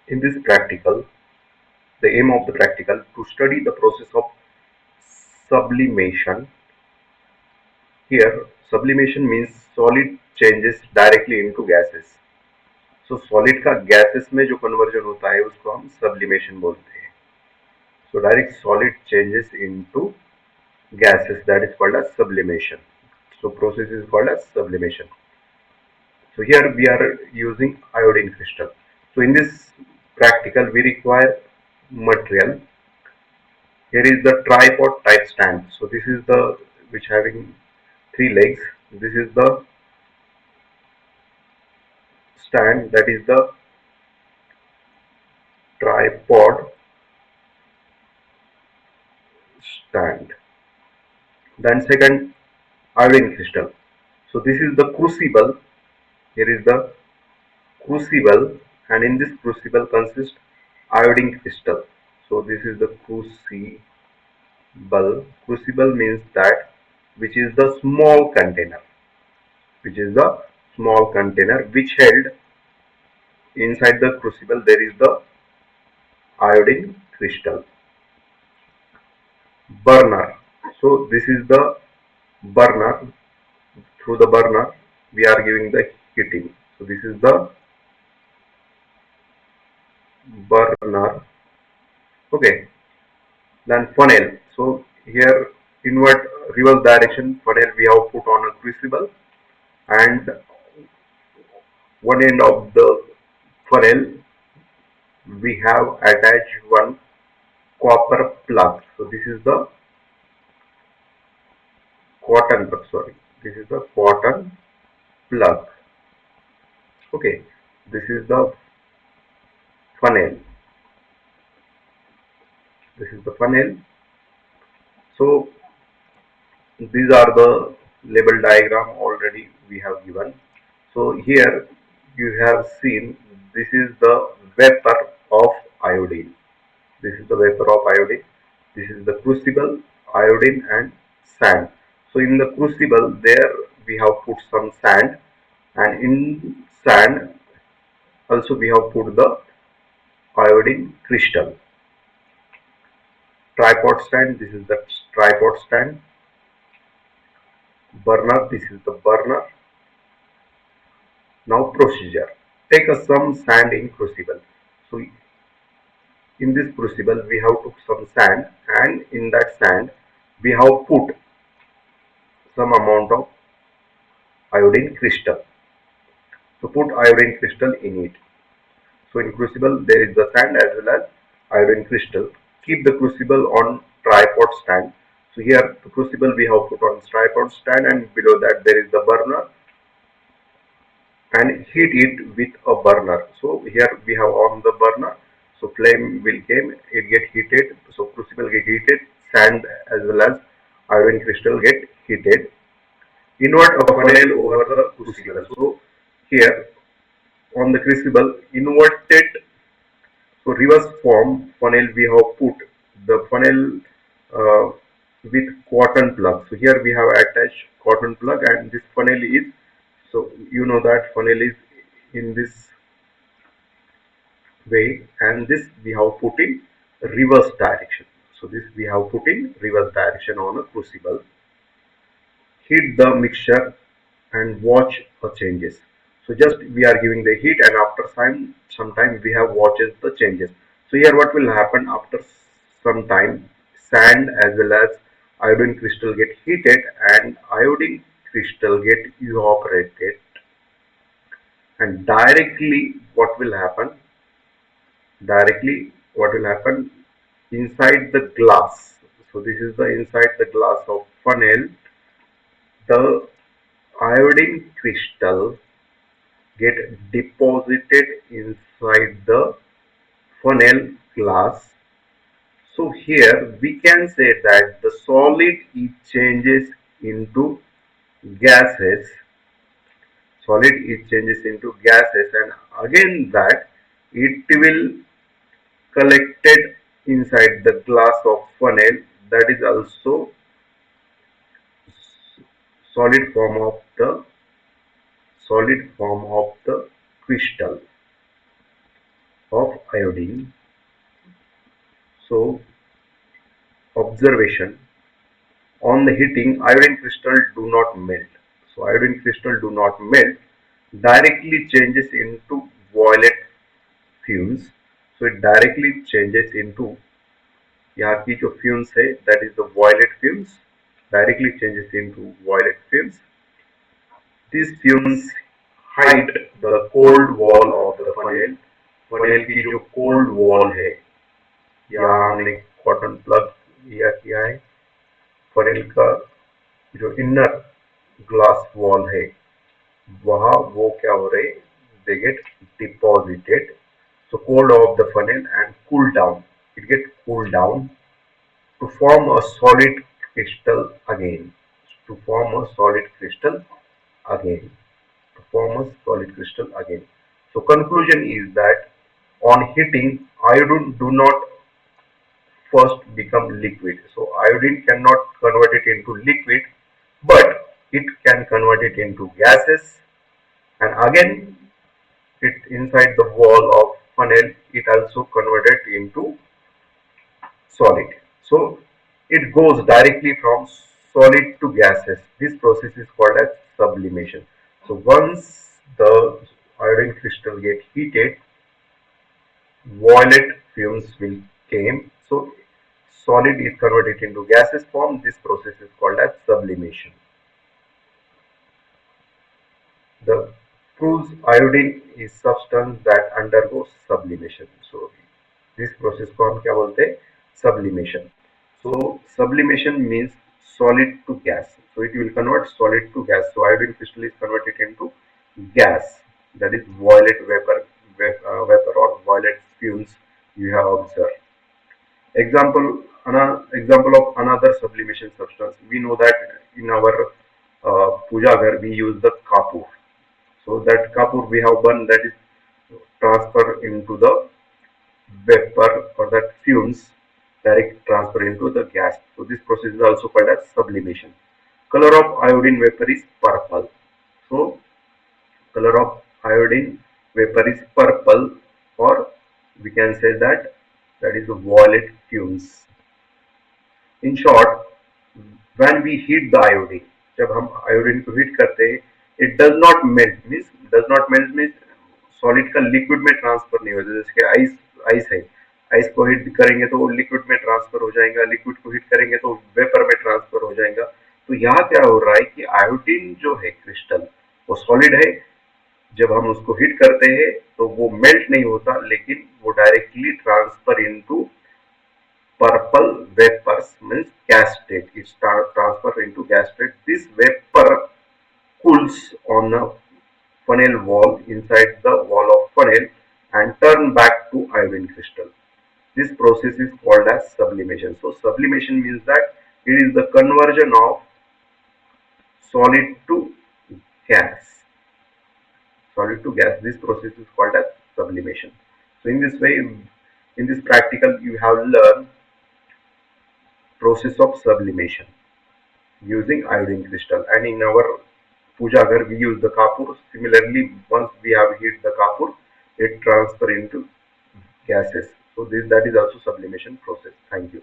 In this practical, the aim of the practical to study the process of sublimation. Here, sublimation means solid changes directly into gases. So solid का gases में जो conversion होता है उसको हम sublimation बोलते हैं. So direct solid changes into gases, that is called as sublimation. So process is called as sublimation. So here we are using iodine crystal. So in this practical we require material. Here is the tripod type stand. So this is the which having three legs. This is the stand, that is the tripod stand. Then second, iodine crystal. So this is the crucible. Here is the crucible, and in this crucible consists iodine crystal. So this is the crucible. Crucible means that which is the small container, which is the small container which held inside the crucible there is the iodine crystal. Burner. So this is the burner. Through the burner we are giving the heating. So this is the burner. Okay. Then funnel. So here inward reverse direction funnel we have put on a crucible, and one end of the funnel we have attached one copper plug. So this is the cotton plug. Sorry, this is the cotton plug. Okay, this is the funnel. This is the funnel. So these are the label diagram already we have given. So here you have seen this is the vapor of iodine. This is the vapor of iodine. This is the crucible, iodine and sand. So in the crucible there we have put some sand, and in sand also we have put the iodine crystal. Tripod stand, this is the tripod stand. Burner, this is the burner. Now procedure. Take some sand in crucible. So in this crucible we have took some sand, and in that sand we have put some amount of iodine crystal. So put iodine crystal in it. So in crucible there is the sand as well as iodine crystal. Keep the crucible on tripod stand. So here the crucible we have put on tripod stand, and below that there is the burner, and heat it with a burner. So here we have on the burner. So flame will came, it get heated. So crucible get heated, sand as well as iodine crystal get heated. Invert a funnel over the crucible. So here on the crucible, inverted, so reverse form funnel we have put the funnel uh, with cotton plug. So here we have attached cotton plug, and this funnel is, so you know that funnel is in this way, and this we have put in reverse direction. So this we have put in reverse direction on a crucible. Heat the mixture and watch the changes. So just we are giving the heat, and after some time we have watches the changes. So here what will happen after some time, sand as well as iodine crystal get heated, and iodine crystal get evaporated, and directly what will happen inside the glass. So this is the inside the glass of funnel, the iodine crystal get deposited inside the funnel glass. So here we can say that the solid it changes into gases. Solid it changes into gases, and again that it will collected inside the glass of funnel, that is also solid form of the solid form of the crystal. of iodine. So observation on the heating, iodine crystal do not melt. So iodine crystal do not melt, directly changes into violet fumes. So it directly changes into यहाँ की जो fumes है that is the violet fumes directly changes into violet fumes. These fumes hide the cold wall of the funnel. funnel की जो cold wall है यहाँ हमने cotton plug किया है funnel का जो inner glass wall है वहाँ वो क्या हो रहे they get deposited. So cold of the funnel and cool down. It get cooled down to form a solid crystal again. To form a solid crystal again. To form a solid crystal again. So conclusion is that on heating, iodine do not first become liquid. So iodine cannot convert it into liquid, but it can convert it into gases, and again it inside the wall of funnel it also converted into solid. So it goes directly from solid to gases. This process is called as sublimation. So once the iodine crystal get heated, violet fumes will came. So solid is converted into gaseous form. This process is called as sublimation. The proves iodine is substance that undergoes sublimation. So this process को हम क्या बोलते हैं? Sublimation. So sublimation means solid to gas. So it will convert solid to gas. So iodine crystal is converted into gas. That is violet vapor or violet fumes you have observed. Example of another sublimation substance. We know that in our puja ghar we use the kapur. So that kapur we have burned that is transfer into the vapor or that fumes direct transfer into the gas. So this process is also called as sublimation. Color of iodine vapor is purple. So color of iodine vapor is purple, or we can say that that is the violet fumes. In short, when we heat the iodine, जब हम iodine को heat करते हैं, it does not means solid का liquid में transfer नहीं होता. जैसे कि ice है, ice को heat करेंगे तो वो liquid में transfer हो जाएगा, liquid को heat करेंगे तो vapor में transfer हो जाएगा. तो यहाँ क्या हो रहा है कि iodine जो है crystal वो solid है. जब हम उसको हीट करते हैं तो वो मेल्ट नहीं होता, लेकिन वो directly transfer into purple vapors means gas state. It transfer into gas state. This vapor cools on the funnel wall inside the wall of funnel and turn back to iodine crystal. This process is called as sublimation. So sublimation means that it is the conversion of solid to gas. Solid to gas. This process is called as sublimation. So in this way, in this practical, you have learned process of sublimation using iodine crystal. And in our puja ghar we use the kapur. Similarly, once we have heat the kapur, it transfer into gases. So this that is also sublimation process. Thank you.